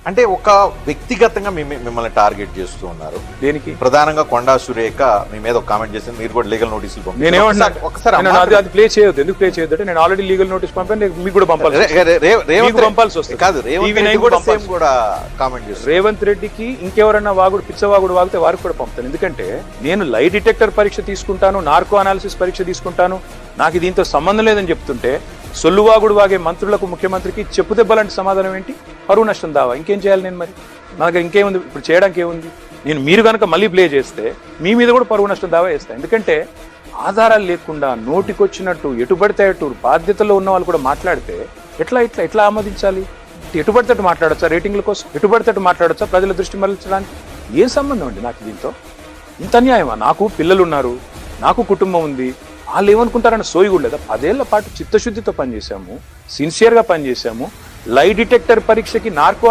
అంటే ఒక వ్యక్తిగతంగా మిమ్మల్ని టార్గెట్ చేస్తూ ఉన్నారు. దేనికి? ప్రధానంగా కొండా సురేఖ మీ మీద ఒక కామెంట్ చేసింది, మీరు కూడా లీగల్ నోటీసులు ఒకసారి అది ప్లే చేయొద్దు. ఎందుకు ప్లే చేయొద్దు అంటే నేను ఆల్రెడీ లీగల్ నోటీస్ పంపాను, మీకు కూడా పంపాల్సి వస్తుంది. కాదు, రేవంత్ రెడ్డికి ఇంకెవరన్నా వాగుడు పిచ్చవాగుడు వాగితే వారికి కూడా పంపుతాను. ఎందుకంటే నేను లై డిటెక్టర్ పరీక్ష తీసుకుంటాను, నార్కో అనాలిసిస్ పరీక్ష తీసుకుంటాను, నాకు దీంతో సంబంధం లేదని చెప్తుంటే సొల్లువాగుడు వాగే మంత్రులకు ముఖ్యమంత్రికి చెప్పు దెబ్బలాంటి సమాధానం ఏంటి? పరువు నష్టం దావా. ఇంకేం చేయాలి నేను? మరి నా దగ్గర ఇంకేముంది ఇప్పుడు చేయడానికి? ఏముంది? మీరు కనుక మళ్ళీ ప్లే చేస్తే మీ మీద కూడా పరువు నష్టం దావా వేస్తాను. ఎందుకంటే ఆధారాలు లేకుండా నోటికొచ్చినట్టు ఎటుబడితే అటు బాధ్యతలో ఉన్న వాళ్ళు కూడా మాట్లాడితే ఎట్లా ఆమోదించాలి? ఎటుబడితే మాట్లాడచ్చా? రేటింగ్ల కోసం ఎటుబడితే మాట్లాడచ్చా? ప్రజల దృష్టి మరల్చడానికి ఏం సంబంధం అండి నాకు దీంతో? ఇంత అన్యాయమా? నాకు పిల్లలు ఉన్నారు, నాకు కుటుంబం ఉంది, వాళ్ళు ఏమనుకుంటారన్న సోయి కూడా లేదా? 10 ఏళ్ల పాటు చిత్తశుద్ధితో పనిచేశాము, సిన్సియర్గా పనిచేశాము. Lie detector పరీక్షకి narco